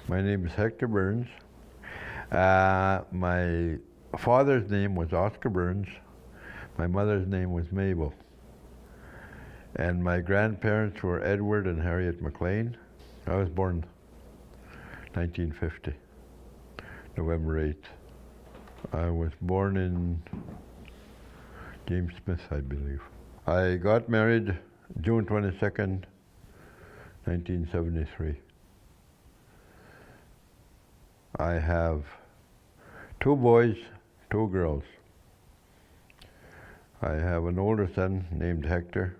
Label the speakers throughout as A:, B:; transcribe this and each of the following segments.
A: My name is Hector Burns. My father's name was Oscar Burns. My mother's name was Mabel. And my grandparents were Edward and Harriet McLean. I was born 1950, November 8th. I was born in James Smith, I believe. I got married June 22nd, 1973. I have 2 boys, 2 girls. I have an older son named Hector.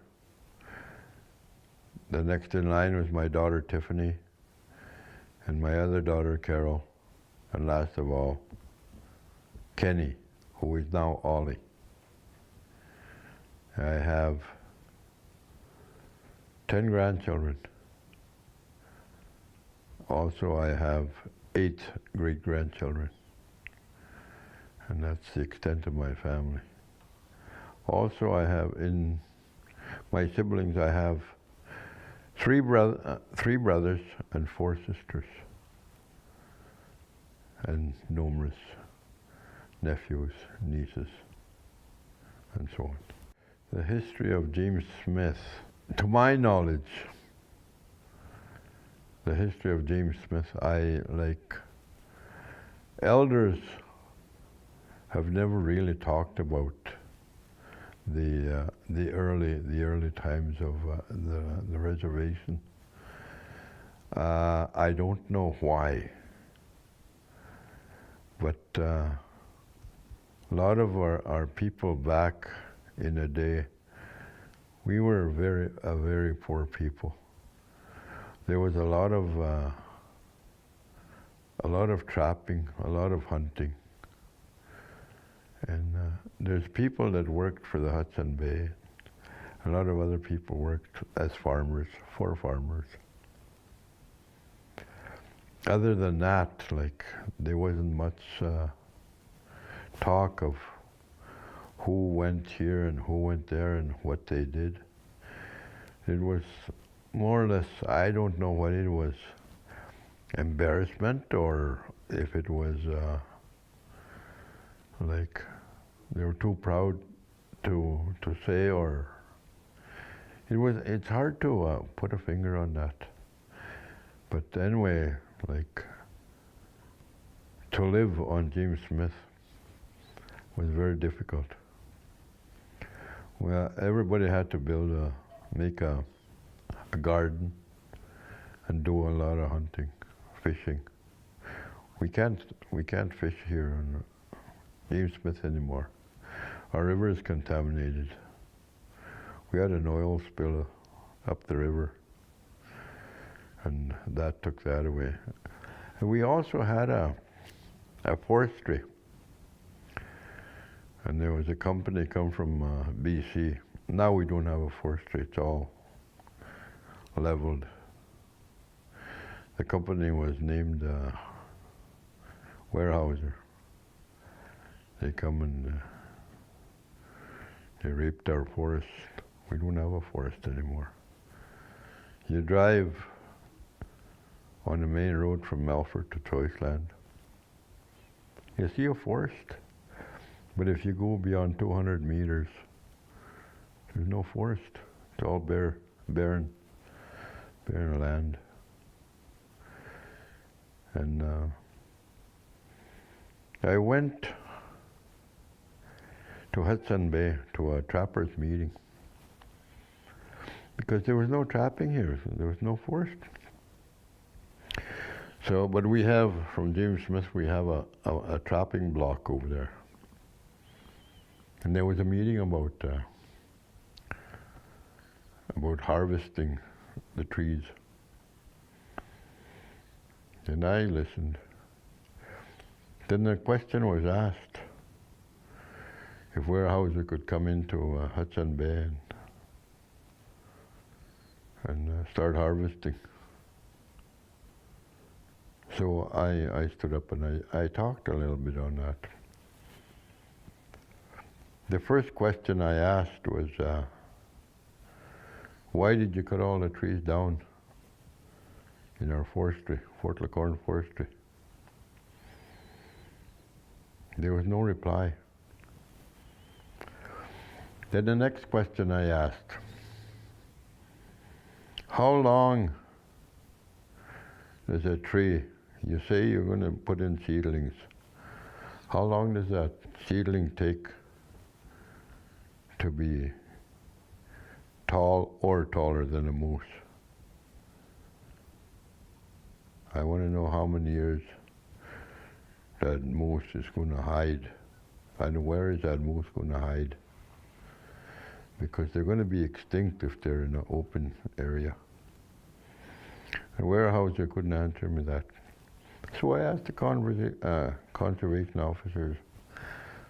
A: The next in line was my daughter Tiffany, and my other daughter Carol, and last of all, Kenny, who is now Ollie. I have 10 grandchildren. Also, I have 8 great-grandchildren, and that's the extent of my family. Also, I have in my siblings, I have 3 brothers and 4 sisters, and numerous nephews, nieces, and so on. The history of James Smith, to my knowledge, the history of James Smith, like elders have never really talked about the early times of the reservation. I don't know why, but a lot of our people back in the day, we were a very poor people. There was a lot of trapping, a lot of hunting, and there's people that worked for the Hudson Bay. A lot of other people worked as farmers, for farmers. Other than that, like, there wasn't much talk of who went here and who went there and what they did. It was more or less, I don't know what it was, embarrassment, or if it was like they were too proud to say, or it's hard to put a finger on that. But anyway, like, to live on James Smith was very difficult. Well, everybody had to make a garden and do a lot of hunting, fishing. We can't fish here in James Smith anymore. Our river is contaminated. We had an oil spill up the river, and that took that away. And we also had a forestry, and there was a company come from BC. Now we don't have a forestry, it's all leveled. The company was named Weyerhaeuser. They come and they raped our forest. We don't have a forest anymore. You drive on the main road from Melfort to Choiceland, you see a forest, but if you go beyond 200 meters, there's no forest. It's all barren land. And I went to Hudson Bay to a trappers meeting because there was no trapping here. There was no forest. So, but we have, from James Smith, we have a trapping block over there. And there was a meeting about harvesting the trees. And I listened. Then the question was asked if Weyerhaeuser could come into Hudson Bay and start harvesting. So I stood up and I talked a little bit on that. The first question I asked was, why did you cut all the trees down in our forestry, Fort LaCorne Forestry. There was no reply. Then the next question I asked, how long does a tree, you say you're going to put in seedlings, how long does that seedling take to be tall or taller than a moose? I want to know how many years that moose is going to hide. And where is that moose going to hide? Because they're going to be extinct if they're in an open area. And Weyerhaeuser couldn't answer me that. So I asked the conservation officers.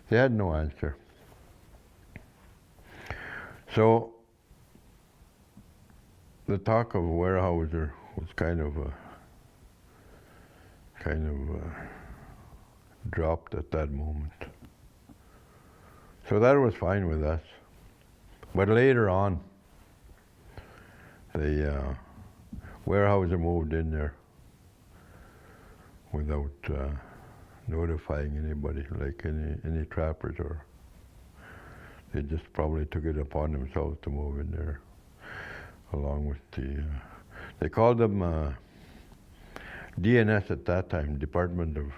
A: They had no answer. So the talk of Weyerhaeuser was kind of dropped at that moment. So that was fine with us. But later on, Weyerhaeuser moved in there without notifying anybody, like any trappers, or they just probably took it upon themselves to move in there, along with they called them DNS at that time, Department of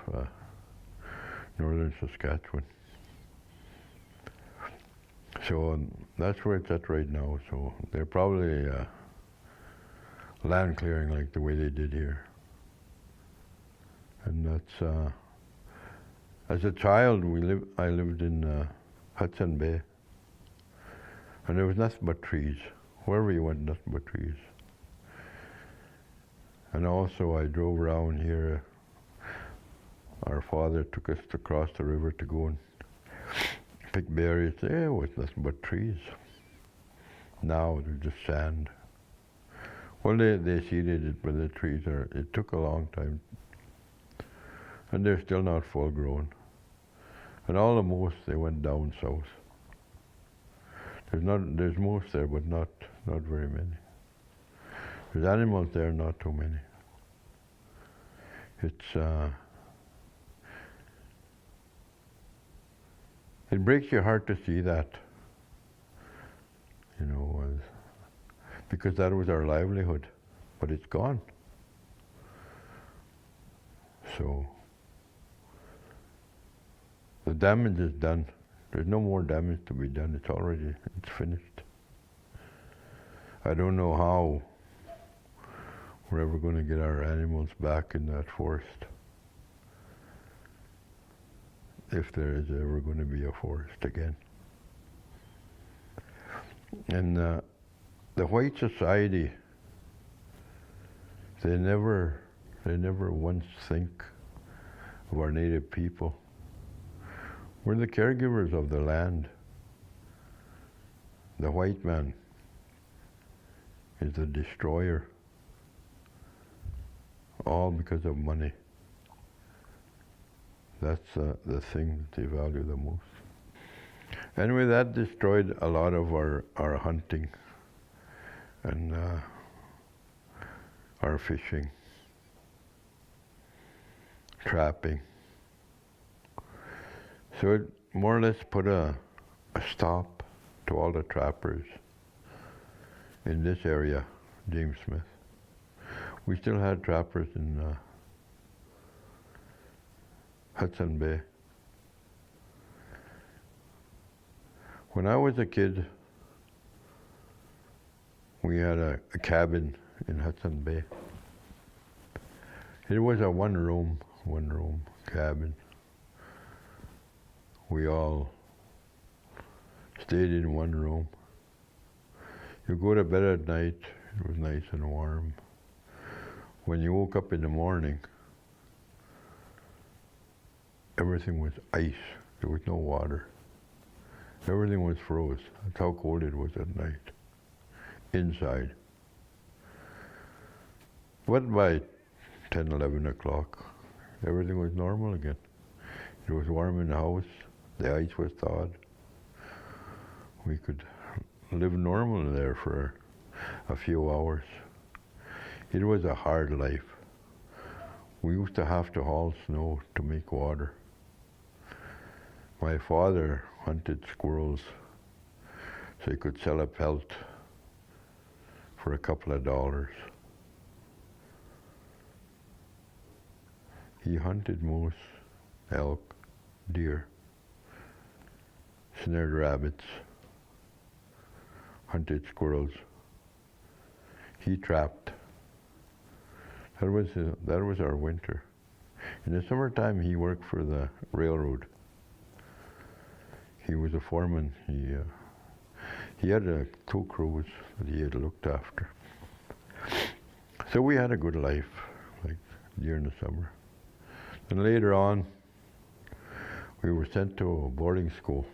A: Northern Saskatchewan. So that's where it's at right now. So they're probably land clearing like the way they did here. And that's, as a child, I lived in Hudson Bay. And there was nothing but trees. Wherever you went, nothing but trees. And also I drove around here. Our father took us across the river to go and pick berries. There was nothing but trees. Now they're just sand. Well, they seeded it, but the trees it took a long time. And they're still not full grown. And all the moose, they went down south. There's moose there, but not very many. There's animals there, not too many. It breaks your heart to see that, you know, because that was our livelihood, but it's gone. So the damage is done. There's no more damage to be done. It's finished. I don't know how we're ever going to get our animals back in that forest, if there is ever going to be a forest again. And the white society, they never once think of our native people. We're the caregivers of the land. The white man is the destroyer, all because of money. That's the thing that they value the most. Anyway, that destroyed a lot of our hunting and our fishing, trapping. So it more or less put a stop to all the trappers in this area, James Smith. We still had trappers in Hudson Bay. When I was a kid, we had a cabin in Hudson Bay. It was a one room cabin. We all stayed in one room. You go to bed at night, it was nice and warm. When you woke up in the morning, everything was ice. There was no water. Everything was froze. That's how cold it was at night, inside. But by 10, 11 o'clock, everything was normal again. It was warm in the house. The ice was thawed. We could live normal there for a few hours. It was a hard life. We used to have to haul snow to make water. My father hunted squirrels so he could sell a pelt for a couple of dollars. He hunted moose, elk, deer, snared rabbits, hunted squirrels. He trapped. That was our winter. In the summertime, he worked for the railroad. He was a foreman. He had 2 crews that he had looked after. So we had a good life, like during the summer. And later on, we were sent to a boarding school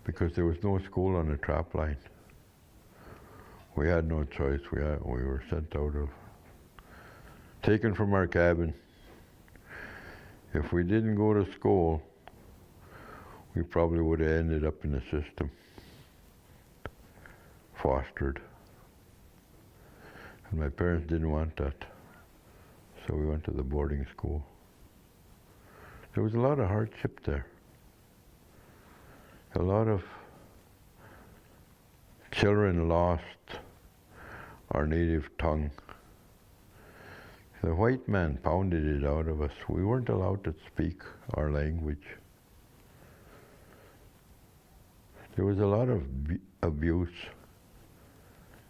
A: because there was no school on the trap line. We had no choice. We were sent out of, taken from our cabin. If we didn't go to school, we probably would have ended up in the system, fostered. And my parents didn't want that, so we went to the boarding school. There was a lot of hardship there. A lot of children lost our native tongue. The white man pounded it out of us. We weren't allowed to speak our language. There was a lot of abuse,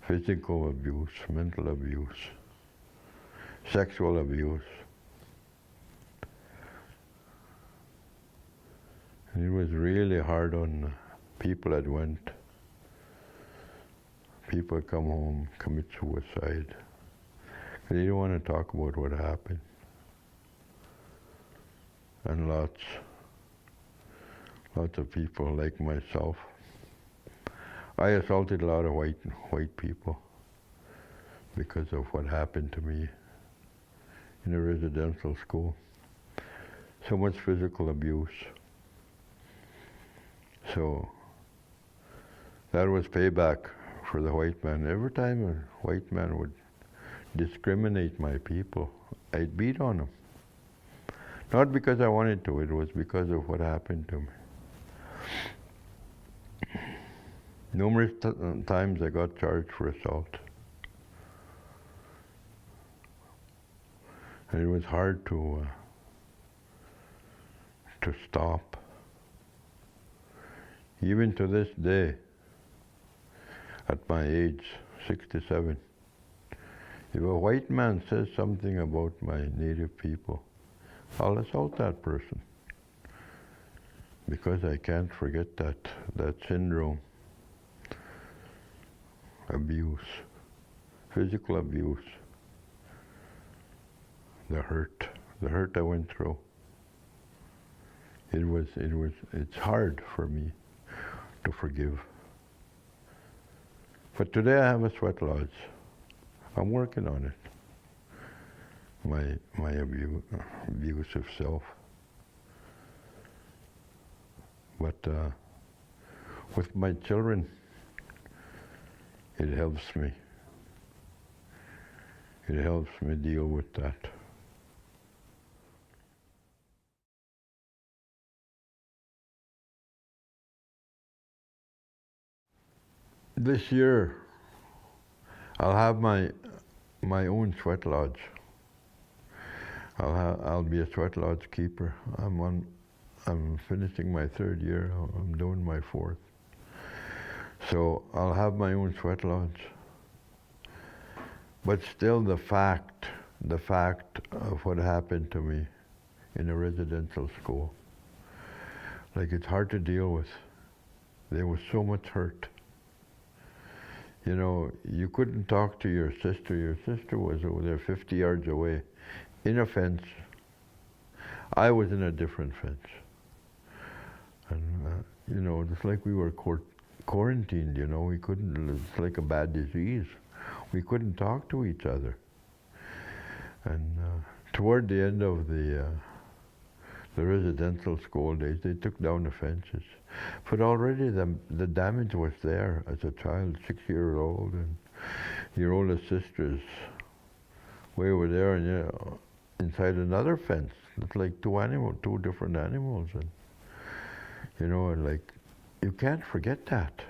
A: physical abuse, mental abuse, sexual abuse. And it was really hard on people that went. People come home, commit suicide. They didn't want to talk about what happened. And lots of people like myself. I assaulted a lot of white people because of what happened to me in a residential school. So much physical abuse. So that was payback for the white man. Every time a white man would discriminate my people, I'd beat on him. Not because I wanted to, it was because of what happened to me. Numerous times I got charged for assault. And it was hard to stop. Even to this day, at my age, 67, if a white man says something about my native people, I'll assault that person. Because I can't forget that syndrome. Abuse, physical abuse, the hurt I went through. It's hard for me to forgive. But today I have a sweat lodge. I'm working on it. My abusive self. But with my children, it helps me. It helps me deal with that. This year, I'll have my own sweat lodge. I'll be a sweat lodge keeper. I'm finishing my 3rd year. I'm doing my 4th. So I'll have my own sweat lodge. But still the fact of what happened to me in a residential school, like it's hard to deal with. There was so much hurt. You know, you couldn't talk to your sister. Your sister was over there 50 yards away in a fence. I was in a different fence. And, you know, it's like we were quarantined, you know. We couldn't, it's like a bad disease. We couldn't talk to each other. And toward the end of the residential school days, they took down the fences. But already the damage was there as a child, 6 years old, and your older sisters way over there, and inside another fence. It's like two different animals, and like you can't forget that,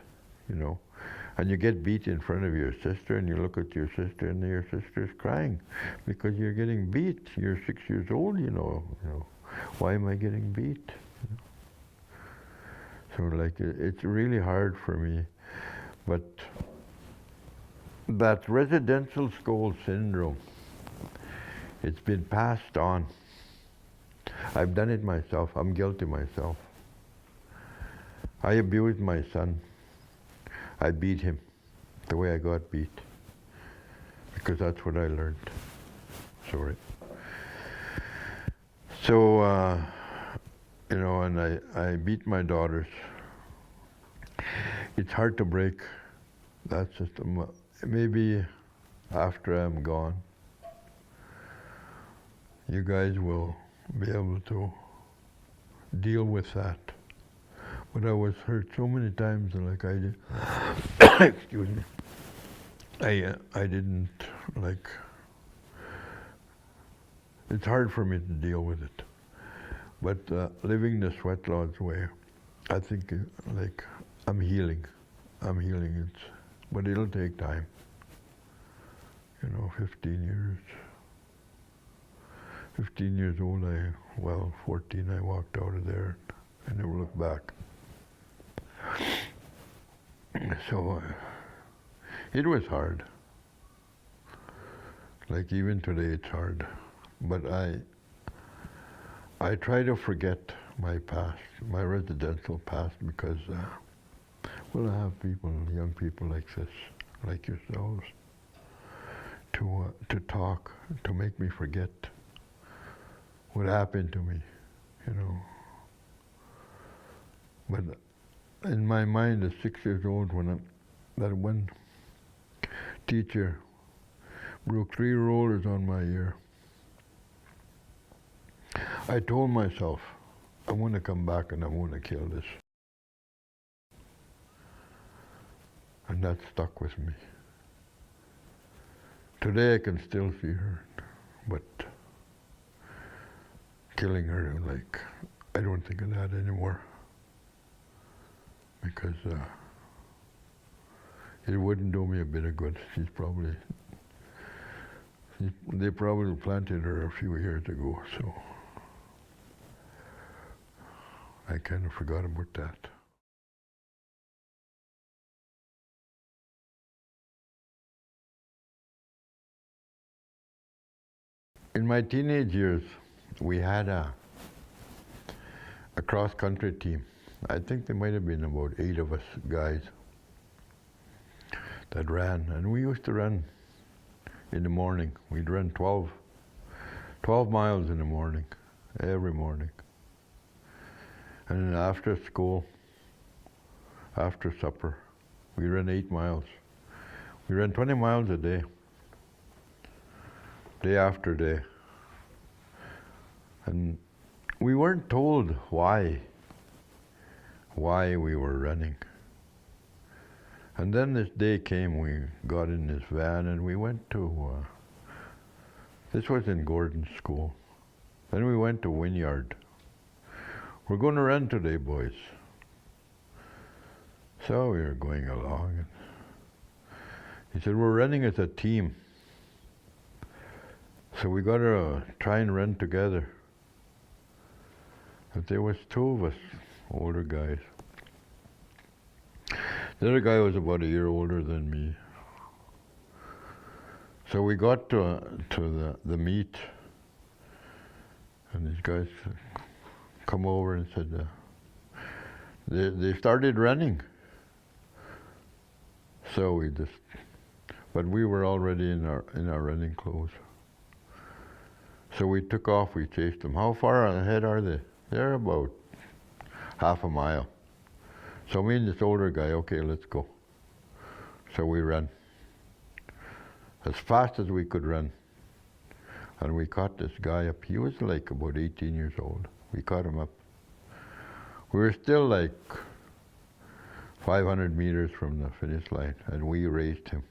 A: And you get beat in front of your sister, and you look at your sister, and your sister's crying because you're getting beat. You're 6 years old, Why am I getting beat? So like it's really hard for me, but that residential school syndrome, it's been passed on. I've done it myself. I'm guilty myself. I abused my son. I beat him the way I got beat because that's what I learned. Sorry. So, and I beat my daughters. It's hard to break that system. Maybe after I'm gone, you guys will be able to deal with that. But I was hurt so many times, like I did. Excuse me. I didn't like. It's hard for me to deal with it. But living the sweat lodge way, I think like I'm healing. But it'll take time. 15 years. 15 years old, 14, I walked out of there. I never looked back. So it was hard. Like even today it's hard. But I try to forget my past, my residential past, because I have young people like this, like yourselves, to talk, to make me forget what happened to me, But in my mind, at 6 years old, that one teacher broke 3 rollers on my ear, I told myself, I want to come back and I want to kill this. And that stuck with me. Today I can still see her, but killing her, I don't think of that anymore. Because it wouldn't do me a bit of good. They probably planted her a few years ago, so I kind of forgot about that. In my teenage years, we had a cross-country team. I think there might have been about 8 of us guys that ran, and we used to run in the morning. We'd run 12 miles in the morning, every morning. And then after school, after supper, we ran 8 miles. We ran 20 miles a day after day. And we weren't told why we were running. And then this day came, we got in this van and we went to, this was in Gordon's school. Then we went to Wynyard. We're going to run today, boys. So we were going along. And he said, we're running as a team. So we got to try and run together. But there was 2 of us, older guys. The other guy was about a year older than me. So we got to the meet, and these guys come over and said, they started running. So but we were already in our running clothes. So we took off, we chased them. How far ahead are they? They're about half a mile. So me and this older guy, okay, let's go. So we ran as fast as we could run. And we caught this guy up. He was like about 18 years old. We caught him up. We were still like 500 meters from the finish line, and we raced him.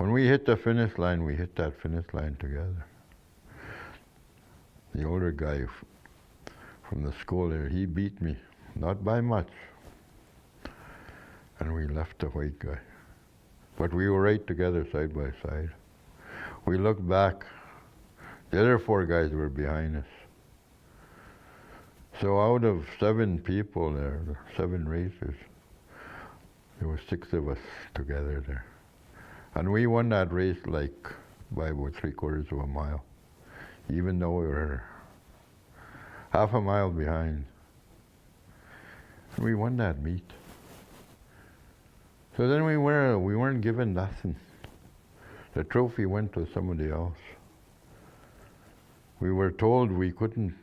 A: When we hit the finish line, we hit that finish line together. The older guy from the school there, he beat me, not by much. And we left the white guy. But we were right together side by side. We looked back, the other 4 guys were behind us. So out of 7 people there, 7 racers, there were 6 of us together there. And we won that race like by about 3/4 of a mile, even though we were half a mile behind. We won that meet. So then we weren't given nothing. The trophy went to somebody else. We were told we couldn't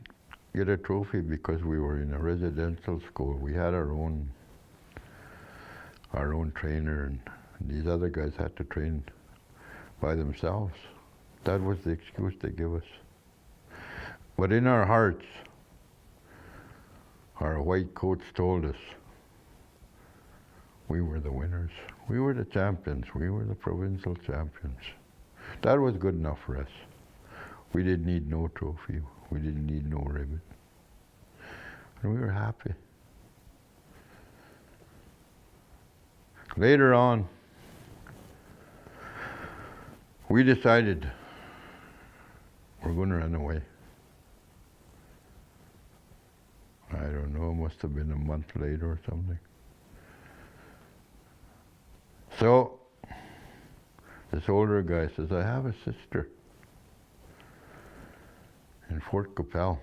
A: get a trophy because we were in a residential school. We had our own trainer, and these other guys had to train by themselves. That was the excuse they gave us. But in our hearts, our white coach told us we were the winners. We were the champions. We were the provincial champions. That was good enough for us. We didn't need no trophy. We didn't need no ribbon. And we were happy. Later on, we decided we're going to run away. I don't know, it must have been a month later or something. So, this older guy says, I have a sister in Fort Capel.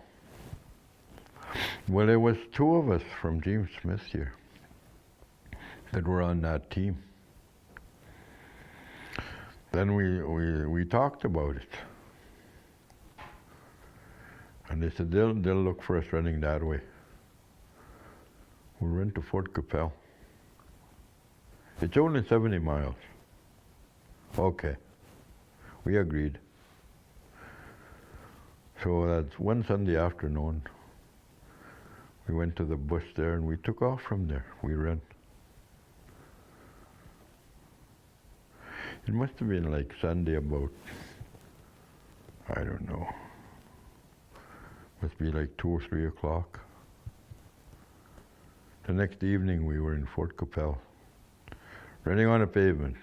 A: Well, there was 2 of us from James Smith here that were on that team. Then we talked about it. And they said, they'll look for us running that way. We'll run to Fort Capel. It's only 70 miles. Okay. We agreed. So that's one Sunday afternoon. We went to the bush there and we took off from there. We ran. It must have been like Sunday about, I don't know, must be like 2 or 3 o'clock. The next evening we were in Fort Capel, running on a pavement.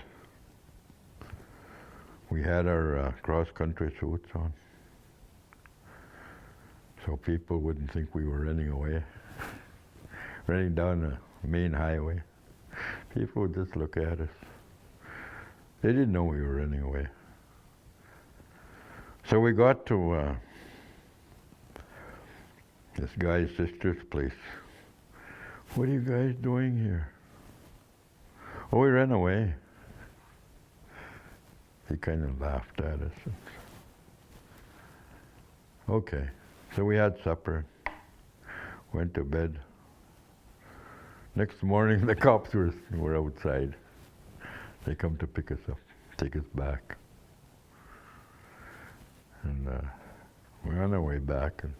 A: We had our cross-country suits on, so people wouldn't think we were running away, running down a main highway. People would just look at us. They didn't know we were running away. So we got to this guy's sister's place. What are you guys doing here? Oh, we ran away. He kind of laughed at us. Okay, so we had supper, went to bed. Next morning, the cops were outside. They come to pick us up, take us back. And we're on our way back, and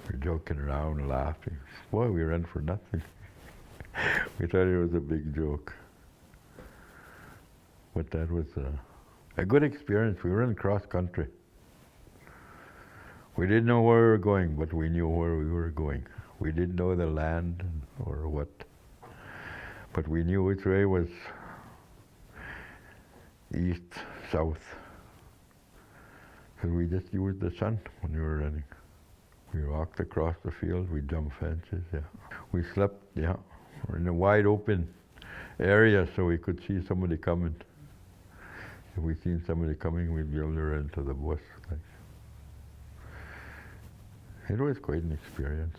A: we're joking around, laughing. Boy, we ran for nothing. We thought it was a big joke. But that was a good experience. We ran cross country. We didn't know where we were going, but we knew where we were going. We didn't know the land or what, but we knew which way was east, south. So we just used the sun when we were running. We walked across the field, we jumped fences, yeah. We slept, yeah. We're in a wide open area so we could see somebody coming. If we seen somebody coming, we'd be able to run to the bush. Like. It was quite an experience.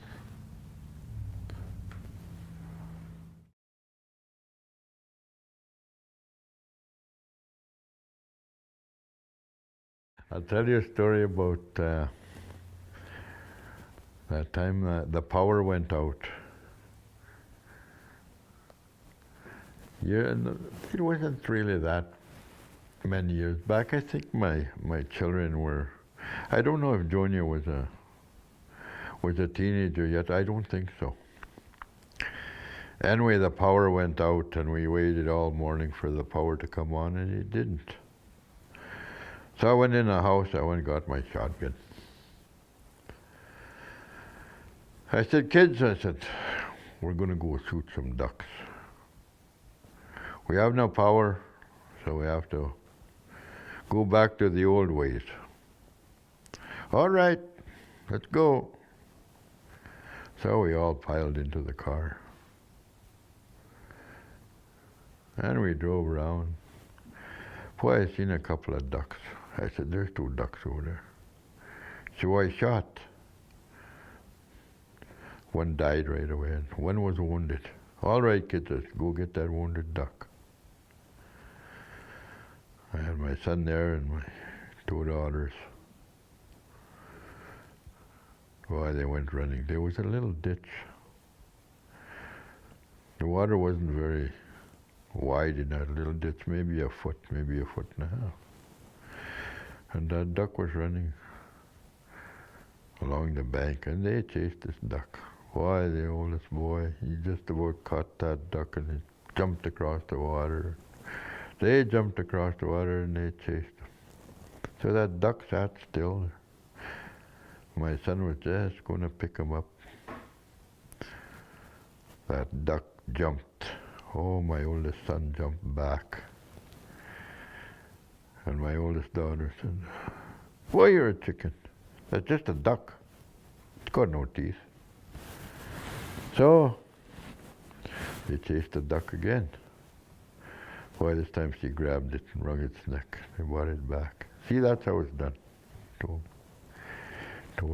A: I'll tell you a story about that time the power went out. Yeah, it wasn't really that many years back. I think my children were, I don't know if Jonia was a teenager yet. I don't think so. Anyway, the power went out and we waited all morning for the power to come on and it didn't. So I went in the house, I went and got my shotgun. I said, kids, we're going to go shoot some ducks. We have no power, so we have to go back to the old ways. All right, let's go. So we all piled into the car. And we drove around. Boy, I seen a couple of ducks. I said, there's 2 ducks over there. So I shot. One died right away, and one was wounded. All right, kids, let's go get that wounded duck. I had my son there and my 2 daughters. Boy, they went running. There was a little ditch. The water wasn't very wide in that little ditch, maybe a foot, maybe a foot and a half. And that duck was running along the bank, and they chased this duck. Why, the oldest boy, he just about caught that duck and he jumped across the water. They jumped across the water and they chased him. So that duck sat still. My son was just going to pick him up. That duck jumped. Oh, my oldest son jumped back. And my oldest daughter said, why, you're a chicken. That's just a duck. It's got no teeth. So they chased the duck again. Boy, this time she grabbed it and wrung its neck. They brought it back. See, that's how it's done, told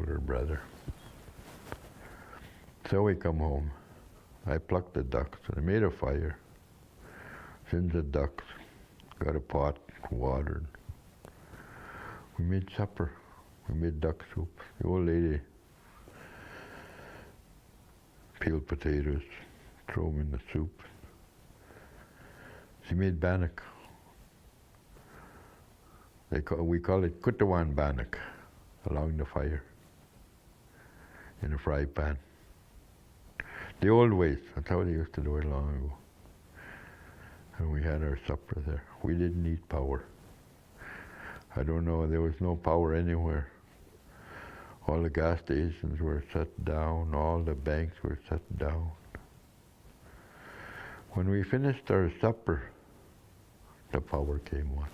A: her brother. So we come home. I plucked the ducks. I made a fire. Skinned the ducks. Got a pot, watered. We made supper. We made duck soup. The old lady peeled potatoes, threw them in the soup. She made bannock. We call it kutawan bannock, along the fire, in a fry pan. The old ways, that's how they used to do it long ago. And we had our supper there. We didn't need power. I don't know, there was no power anywhere. All the gas stations were shut down, all the banks were shut down. When we finished our supper, the power came on.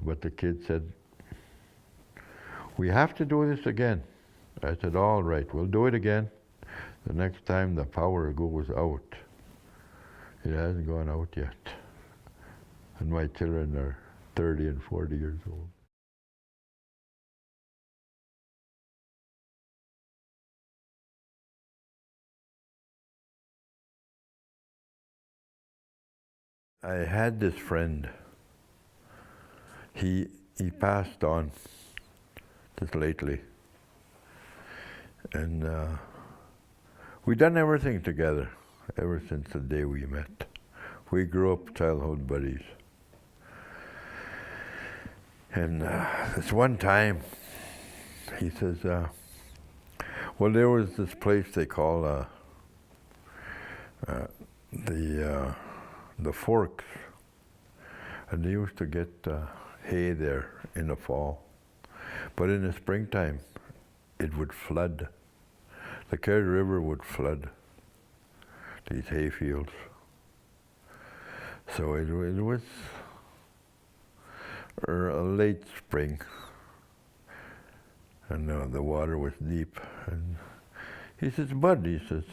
A: But the kid said, we have to do this again. I said, all right, we'll do it again. The next time the power goes out. It hasn't gone out yet. And my children are 30 and 40 years old. I had this friend. He passed on just lately. And we've done everything together ever since the day we met. We grew up childhood buddies. And this one time, he says, well, there was this place they call the Forks, and they used to get hay there in the fall. But in the springtime, it would flood. The Kerry River would flood these hay fields. So it was a late spring, and the water was deep. And he says, Bud, he says,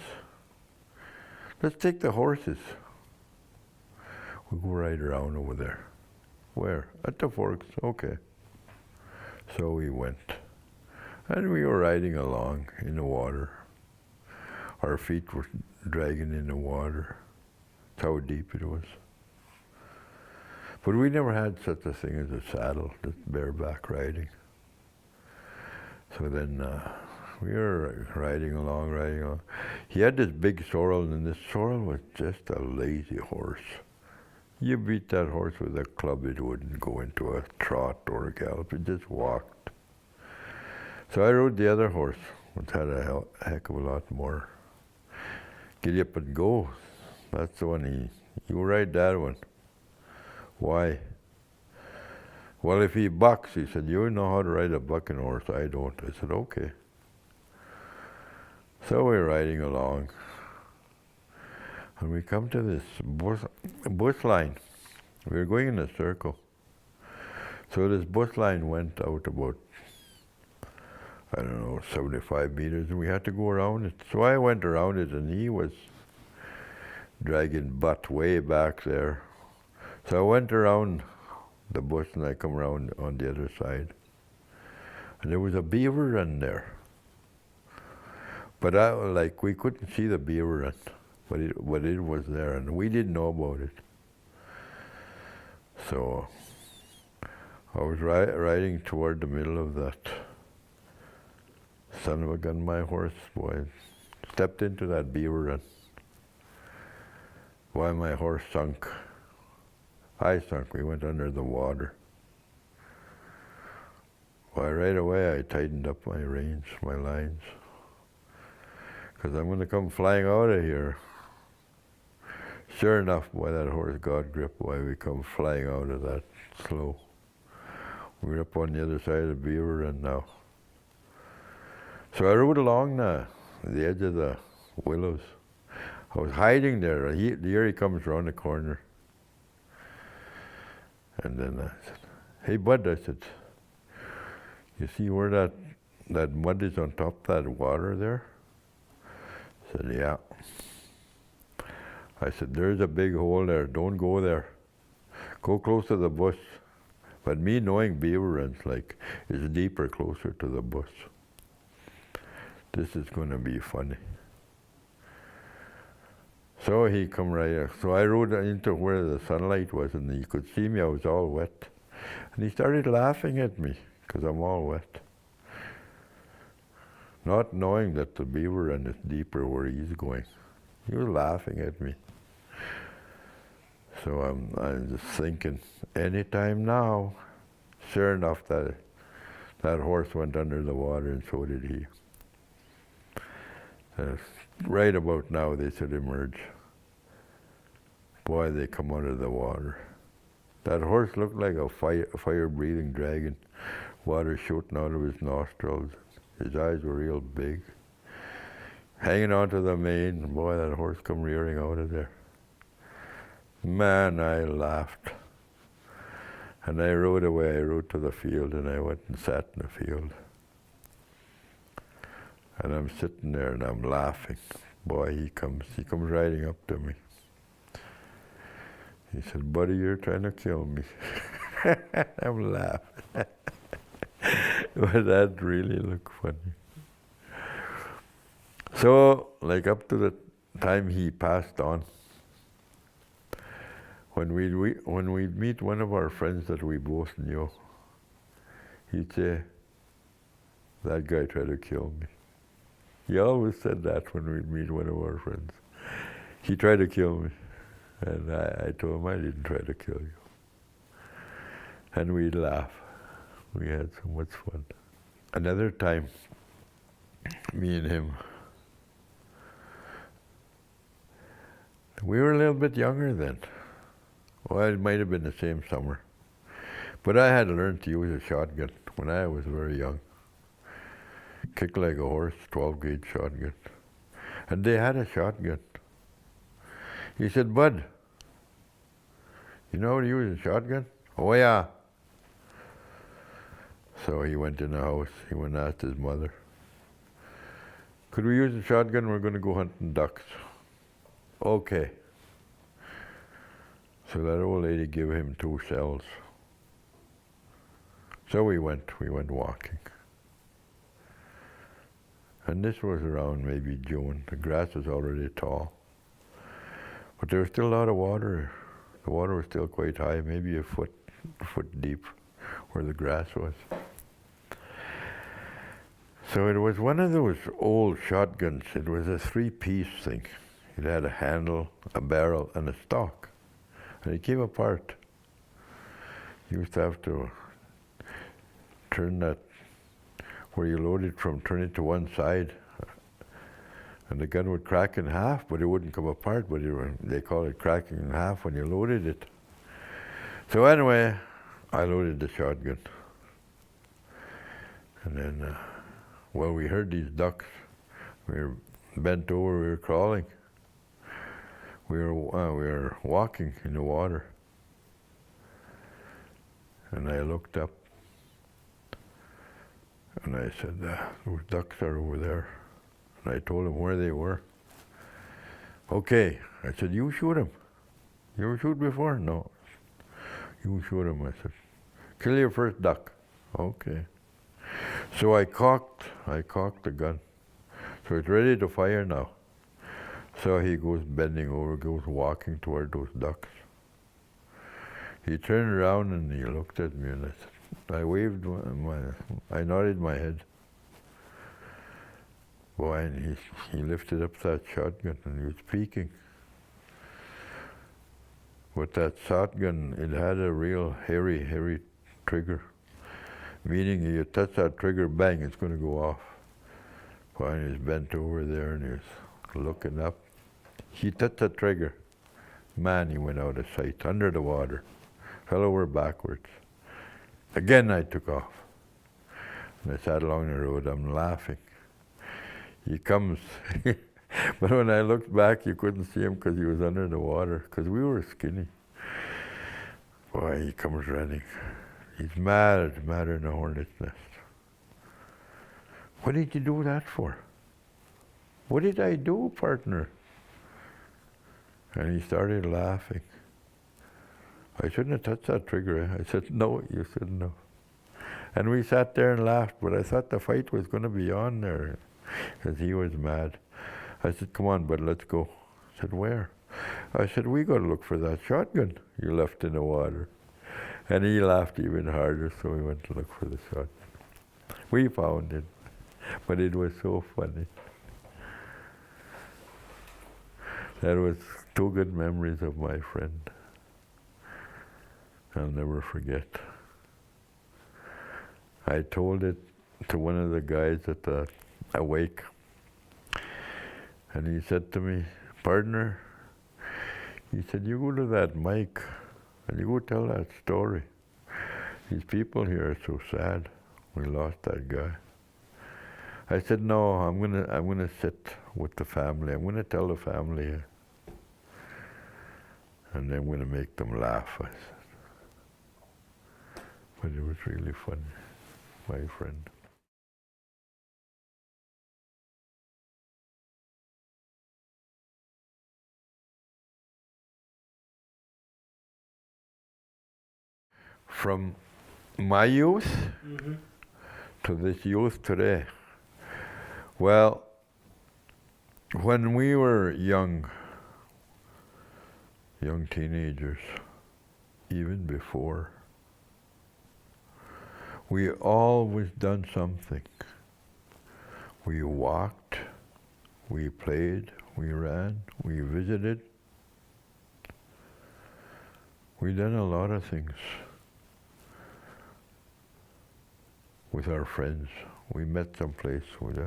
A: let's take the horses. We'll go right around over there. Where? At the Forks, okay. So we went. And we were riding along in the water. Our feet were dragging in the water. That's how deep it was. But we never had such a thing as a saddle, just bareback riding. So then we were riding along. He had this big sorrel, and this sorrel was just a lazy horse. You beat that horse with a club, it wouldn't go into a trot or a gallop, it just walked. So I rode the other horse, which had a heck of a lot more get up and go. That's the one you ride that one. Why? Well, if he bucks, he said, you know how to ride a bucking horse. I don't. I said, okay. So we're riding along. And we come to this bus line. We were going in a circle. So this bus line went out about, I don't know, 75 meters, and we had to go around it. So I went around it, and he was dragging butt way back there. So I went around the bus, and I come around on the other side. And there was a beaver run there. But we couldn't see the beaver run, but it was there, and we didn't know about it. So I was riding toward the middle of that. Son of a gun, my horse, boy, stepped into that beaver run. Why, my horse sunk. I sunk. We went under the water. Why, right away I tightened up my reins, my lines, because I'm going to come flying out of here. Sure enough, boy, that horse got grip. Why, we come flying out of that slow. We were up on the other side of the beaver run now. So I rode along the edge of the willows. I was hiding there. Here he comes around the corner. And then I said, hey, bud, I said, you see where that mud is on top of that water there? I said, yeah. I said, there's a big hole there. Don't go there. Go close to the bush. But me knowing beaver runs, is deeper closer to the bush. This is going to be funny. So he come right up. So I rode into where the sunlight was, and he could see me. I was all wet. And he started laughing at me, because I'm all wet. Not knowing that the beaver run is deeper where he's going. He was laughing at me. So I'm just thinking, anytime now. Sure enough, that horse went under the water, and so did he. Right about now, they should emerge. Boy, they come out of the water. That horse looked like a fire-breathing dragon. Water shooting out of his nostrils. His eyes were real big. Hanging onto the mane, boy, that horse come rearing out of there. Man, I laughed. And I rode away. I rode to the field, and I went and sat in the field. And I'm sitting there, and I'm laughing. Boy, he comes riding up to me. He said, buddy, you're trying to kill me. I'm laughing. But that really looked funny. So, up to the time he passed on, when we'd meet one of our friends that we both knew, he'd say, that guy tried to kill me. He always said that when we'd meet one of our friends. He tried to kill me. And I told him I didn't try to kill you. And we'd laugh. We had so much fun. Another time, me and him, we were a little bit younger then. Well, it might have been the same summer. But I had learned to use a shotgun when I was very young. Kick like a horse, 12-gauge shotgun. And they had a shotgun. He said, bud, you know how to use a shotgun? Oh, yeah. So he went in the house. He went and asked his mother, could we use a shotgun? We're going to go hunting ducks. Okay. So that old lady gave him 2 shells. So we went walking. And this was around maybe June. The grass was already tall. But there was still a lot of water. The water was still quite high, maybe a foot deep where the grass was. So it was one of those old shotguns. It was a 3-piece thing. It had a handle, a barrel, and a stock. And it came apart. You used to have to turn that, where you load it from, turn it to one side, And the gun would crack in half, but it wouldn't come apart, but they call it cracking in half when you loaded it. So anyway, I loaded the shotgun. And then, well, we heard these ducks. We were bent over, we were crawling. We were walking in the water. And I looked up, and I said, those ducks are over there. And I told him where they were. Okay, I said, you shoot them. You ever shoot before? No. You shoot them, I said. Kill your first duck. Okay. So I cocked the gun. So it's ready to fire now. So he goes bending over, goes walking toward those ducks. He turned around and he looked at me, and I waved I nodded my head. Boy, and he lifted up that shotgun and he was peeking. But that shotgun, it had a real hairy trigger. Meaning you touch that trigger, bang, it's going to go off. Boy, and he's bent over there and he's looking up. He touched the trigger. Man, he went out of sight, under the water. Fell over backwards. Again, I took off. And I sat along the road, I'm laughing. He comes, but when I looked back, you couldn't see him because he was under the water, because we were skinny. Boy, he comes running. He's madder than a hornet's nest. What did you do that for? What did I do, partner? And he started laughing. I shouldn't have touched that trigger. I said, no, you shouldn't have. And we sat there and laughed, but I thought the fight was going to be on there, because he was mad. I said, come on, bud, let's go. I said, where? I said, we got to look for that shotgun you left in the water. And he laughed even harder, so we went to look for the shotgun. We found it, but it was so funny. That was two good memories of my friend. I'll never forget. I told it to one of the guys at a wake, and he said to me, partner, he said, you go to that mic and you go tell that story. These people here are so sad. We lost that guy. I said, no, I'm gonna sit with the family. I'm gonna tell the family, and then I'm gonna make them laugh. I said. But it was really funny, my friend. From my youth to this youth today. Well, when we were young teenagers, even before, we always done something. We walked, we played, we ran, we visited. We done a lot of things with our friends. We met someplace with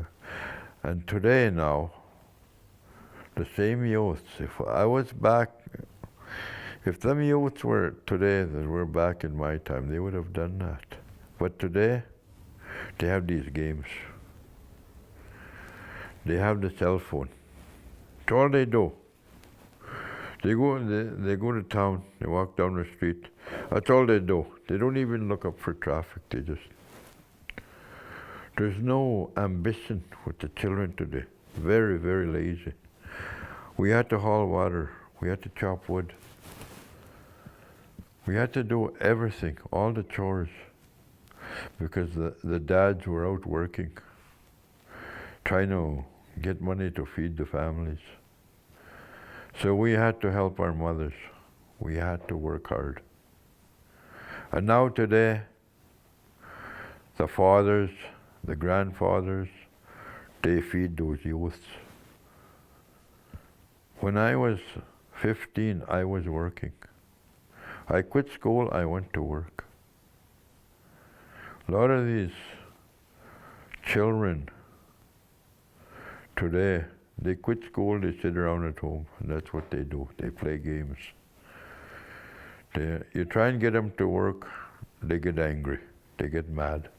A: and today now, the same youths, if I was back, if them youths were today that were back in my time, they would have done that. But today, they have these games. They have the cell phone. That's all they do. They go to town, they walk down the street. That's all they do. They don't even look up for traffic. There's no ambition with the children today. Very, very lazy. We had to haul water. We had to chop wood. We had to do everything, all the chores, because the dads were out working, trying to get money to feed the families. So we had to help our mothers. We had to work hard. And now today, the fathers, the grandfathers, they feed those youths. When I was 15, I was working. I quit school, I went to work. A lot of these children today, They quit school, they sit around at home, and that's what they do. They play games. You try and get them to work, they get angry, they get mad.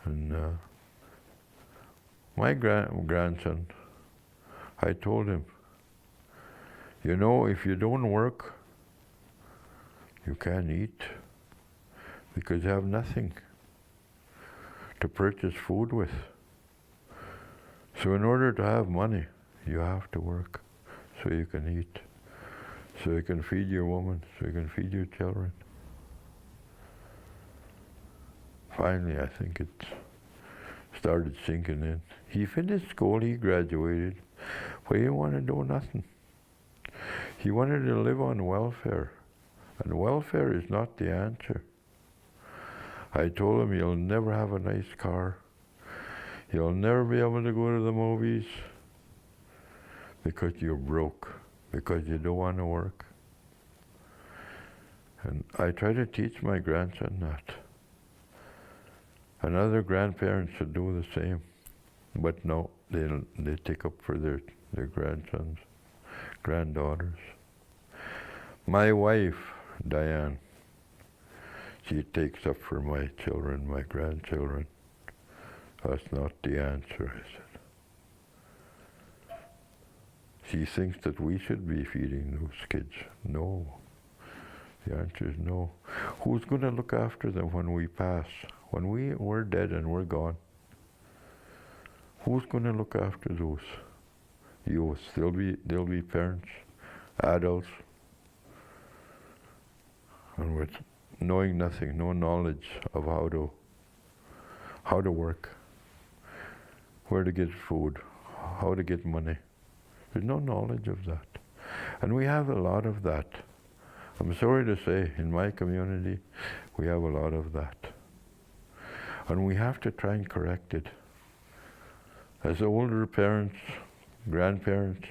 A: And my grandson, I told him, you know, if you don't work, you can't eat because you have nothing to purchase food with. So in order to have money, you have to work so you can eat, so you can feed your woman, so you can feed your children. Finally, I think it started sinking in. He finished school, he graduated, but he didn't want to do nothing. He wanted to live on welfare, and welfare is not the answer. I told him, you'll never have a nice car. You'll never be able to go to the movies because you're broke, because you don't want to work. And I try to teach my grandson that. And other grandparents should do the same. But no, they take up for their grandsons, granddaughters. My wife, Diane, she takes up for my children, my grandchildren. That's not the answer, I said. She thinks that we should be feeding those kids. No. The answer is no. Who's going to look after them when we pass? When we're dead and we're gone, who's going to look after those youths? They'll be parents, adults, and with knowing nothing, no knowledge of how to work, where to get food, how to get money. There's no knowledge of that. And we have a lot of that. I'm sorry to say, in my community, we have a lot of that. And we have to try and correct it. As older parents, grandparents,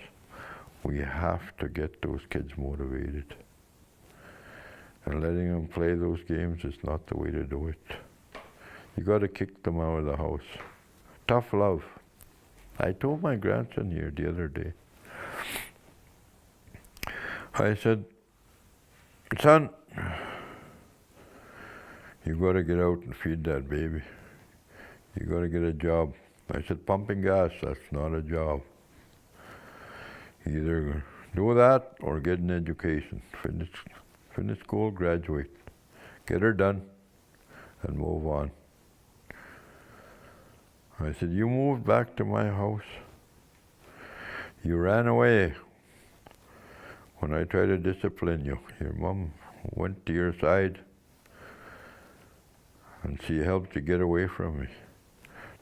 A: we have to get those kids motivated. And letting them play those games is not the way to do it. You got to kick them out of the house. Tough love. I told my grandson here the other day, I said, son, you got to get out and feed that baby. You got to get a job. I said, pumping gas, that's not a job. Either do that or get an education. Finish school, graduate. Get her done and move on. I said, you moved back to my house. You ran away when I tried to discipline you. Your mom went to your side and she helped you get away from me.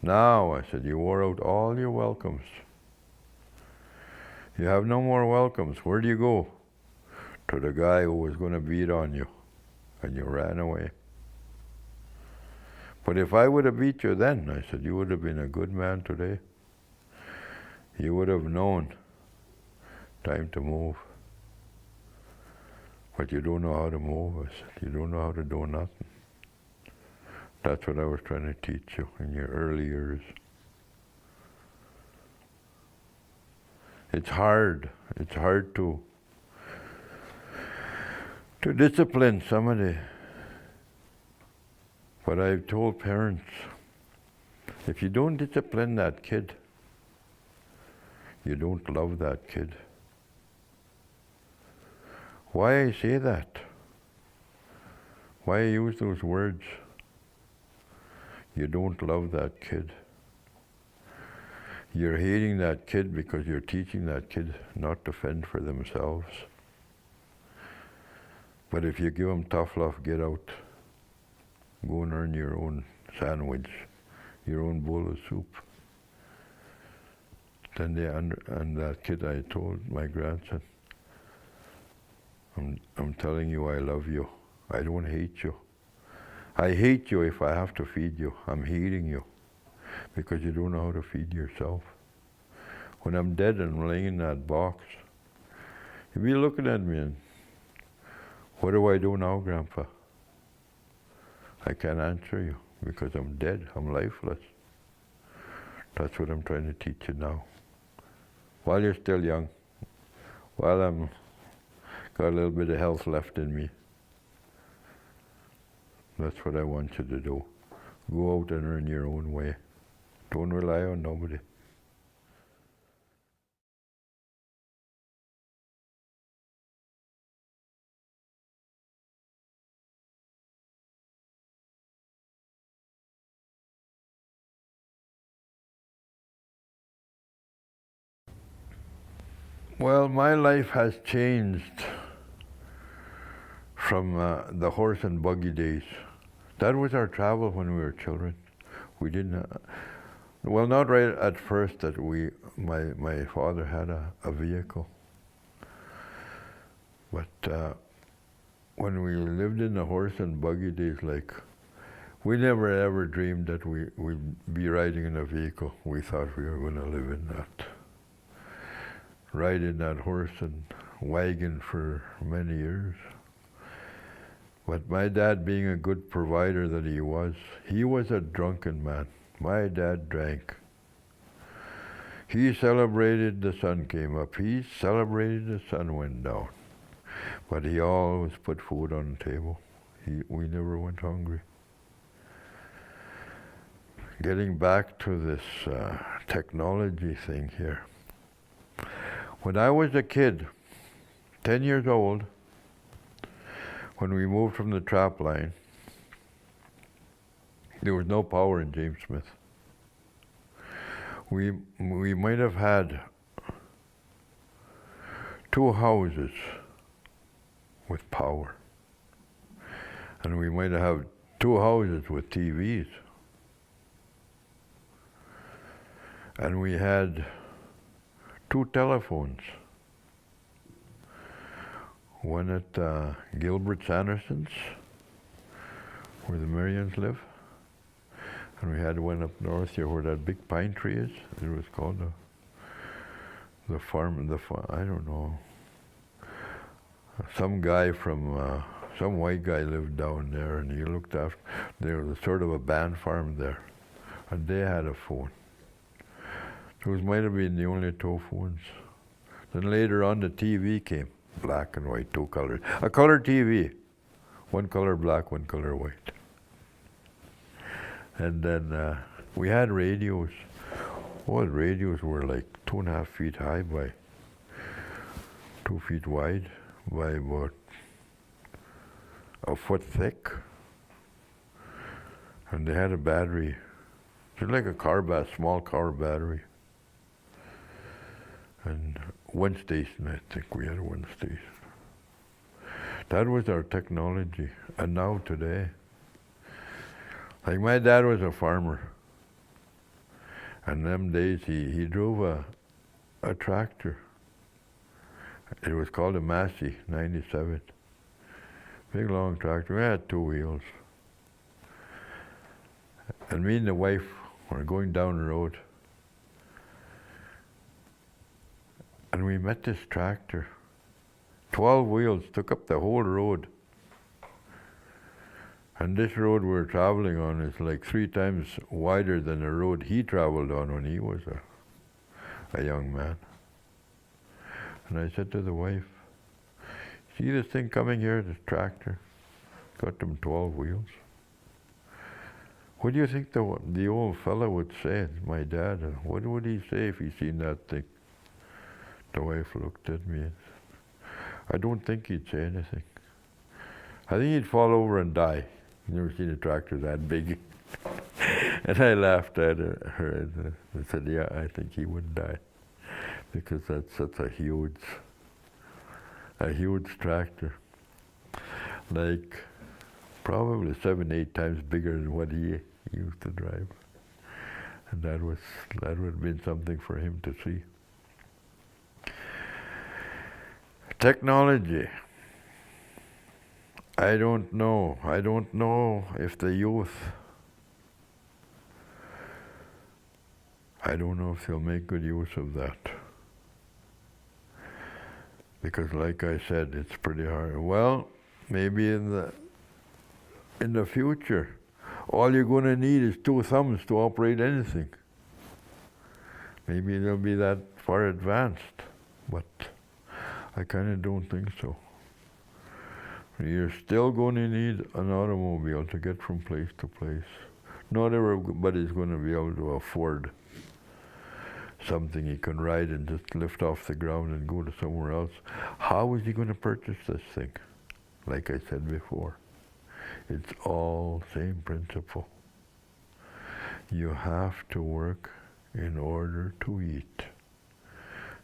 A: Now, I said, you wore out all your welcomes. You have no more welcomes. Where do you go? To the guy who was going to beat on you, and you ran away. But if I would have beat you then, I said, you would have been a good man today. You would have known time to move. But you don't know how to move, I said. You don't know how to do nothing. That's what I was trying to teach you in your early years. It's hard. It's hard to discipline somebody. But I've told parents, if you don't discipline that kid, you don't love that kid. Why I say that? Why I use those words? You don't love that kid. You're hating that kid because you're teaching that kid not to fend for themselves. But if you give them tough love, get out. Go and earn your own sandwich, your own bowl of soup. Then and that kid, I told my grandson, I'm telling you I love you. I don't hate you. I hate you if I have to feed you. I'm hating you because you don't know how to feed yourself. When I'm dead and laying in that box, you'll be looking at me and, what do I do now, Grandpa? I can't answer you because I'm dead. I'm lifeless. That's what I'm trying to teach you now. While you're still young, while I'm got a little bit of health left in me. That's what I want you to do. Go out and earn your own way. Don't rely on nobody. Well, my life has changed from the horse and buggy days. That was our travel when we were children. We didn't, well, not right at first that my father had a vehicle. But when we lived in the horse and buggy days, like, we never ever dreamed that we'd be riding in a vehicle. We thought we were going to live in that. Ride in that horse and wagon for many years. But my dad, being a good provider that he was a drunken man. My dad drank. He celebrated the sun came up. He celebrated the sun went down. But he always put food on the table. We never went hungry. Getting back to this technology thing here. When I was a kid, 10 years old, when we moved from the trap line, there was no power in James Smith. We might have had 2 houses with power. And we might have 2 houses with TVs. And we had 2 telephones. One at Gilbert Sanderson's, where the Marians live. And we had one up north here where that big pine tree is. It was called the farm, I don't know. Some guy from, some white guy lived down there, and he looked after, there was sort of a band farm there. And they had a phone. Those might have been the only 2 phones. Then later on the TV came, black and white, 2 colors. A color TV, 1 color black, 1 color white. And then we had radios. Oh, the radios were like 2.5 feet high by 2 feet wide by about a foot thick. And they had a battery. It was like a small car battery. And 1 station, I think we had 1 station. That was our technology. And now today, like my dad was a farmer. And them days he drove a tractor. It was called a Massey 97. Big long tractor. It had 2 wheels. And me and the wife were going down the road. And we met this tractor. 12 wheels took up the whole road. And this road we're traveling on is like 3 times wider than the road he traveled on when he was a young man. And I said to the wife, see this thing coming here, this tractor? Got them 12 wheels. What do you think the old fella would say, my dad? What would he say if he seen that thing? The wife looked at me and said, I don't think he'd say anything. I think he'd fall over and die. You've never seen a tractor that big. And I laughed at her and I said, yeah, I think he would die. Because that's such a huge tractor. Like probably 7, 8 times bigger than what he used to drive. And that would have been something for him to see. Technology. I don't know if the youth, I don't know if they'll make good use of that. Because like I said, it's pretty hard. Well, maybe in the future, all you're going to need is 2 thumbs to operate anything. Maybe they'll be that far advanced, but I kind of don't think so. You're still going to need an automobile to get from place to place. Not everybody's going to be able to afford something he can ride and just lift off the ground and go to somewhere else. How is he going to purchase this thing? Like I said before, it's all same principle. You have to work in order to eat.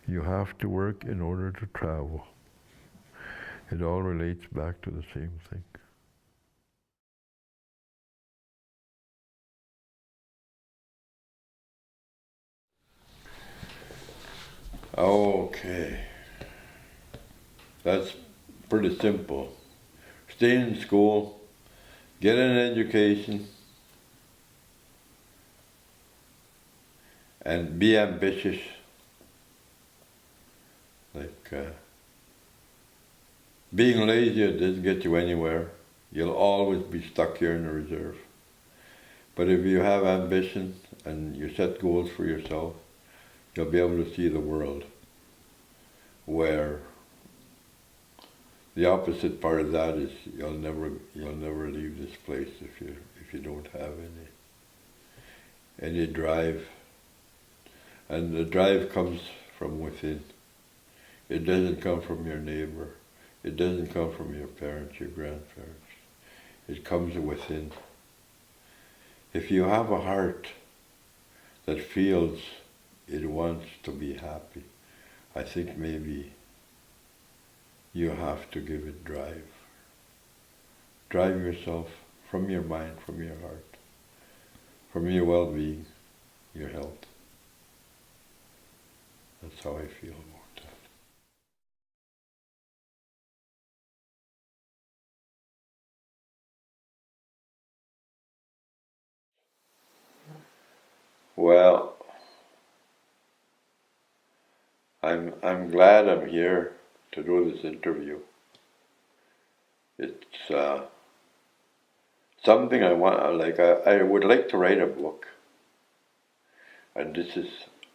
A: You have to work in order to travel. It all relates back to the same thing. Okay. That's pretty simple. Stay in school, get an education, and be ambitious. Being lazy doesn't get you anywhere. You'll always be stuck here in the reserve. But if you have ambition and you set goals for yourself, you'll be able to see the world. Where the opposite part of that is you'll never leave this place if you don't have any drive. And the drive comes from within. It doesn't come from your neighbor. It doesn't come from your parents, your grandparents. It comes within. If you have a heart that feels it wants to be happy, I think maybe you have to give it drive. Drive yourself from your mind, from your heart, from your well-being, your health. That's how I feel about that. Well, I'm glad I'm here to do this interview. It's something I want. I would like to write a book, and this is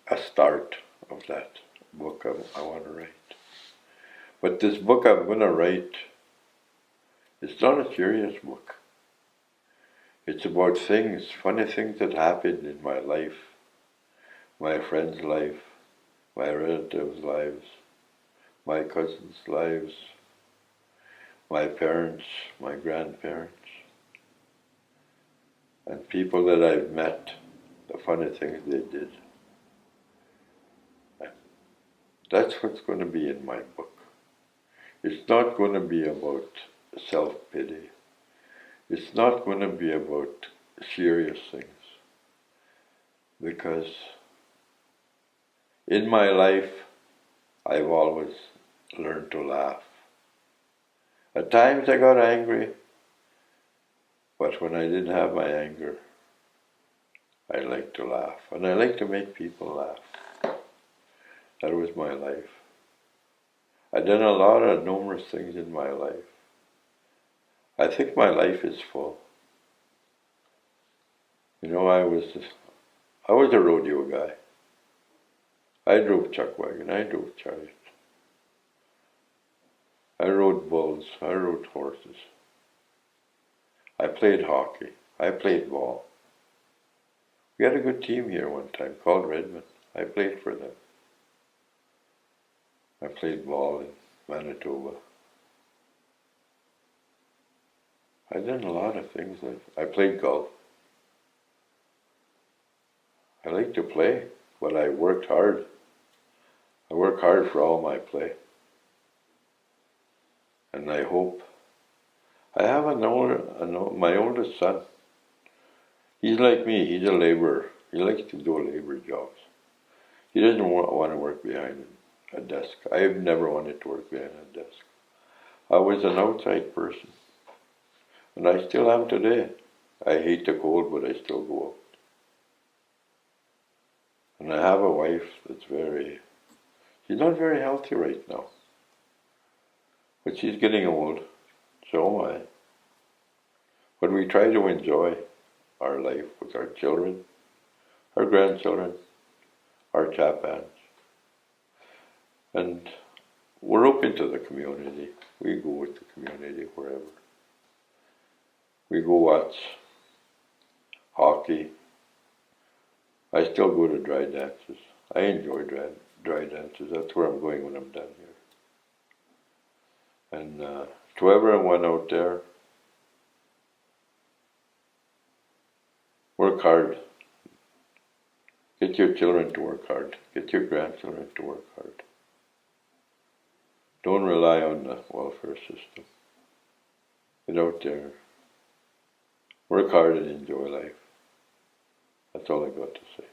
A: a start of that book I want to write. But this book I'm going to write, it's not a serious book. It's about things, funny things that happened in my life, my friends' life, my relatives' lives, my cousins' lives, my parents, my grandparents, and people that I've met, the funny things they did. That's what's going to be in my book. It's not going to be about self-pity. It's not going to be about serious things. Because in my life, I've always learned to laugh. At times I got angry, but when I didn't have my anger, I liked to laugh. And I like to make people laugh. That was my life. I've done a lot of numerous things in my life. I think my life is full. You know, I was a rodeo guy. I drove chuck wagon, I drove chariot. I rode bulls, I rode horses. I played hockey, I played ball. We had a good team here one time called Redmond. I played for them. I played ball in Manitoba. I've done a lot of things. I played golf. I like to play, but I worked hard. I work hard for all my play. And I hope. I have my oldest son. He's like me, he's a laborer. He likes to do labor jobs. He doesn't want to work behind a desk. I've never wanted to work behind a desk. I was an outside person. And I still am today. I hate the cold, but I still go out. And I have a wife that's she's not very healthy right now. But she's getting old, so am I. But we try to enjoy our life with our children, our grandchildren, our chapans. And we're open to the community. We go with the community wherever. We go watch hockey. I still go to dry dances. I enjoy dry dances. That's where I'm going when I'm done here. And to everyone out there, work hard. Get your children to work hard. Get your grandchildren to work hard. Don't rely on the welfare system. Get out there. Work hard and enjoy life. That's all I got to say.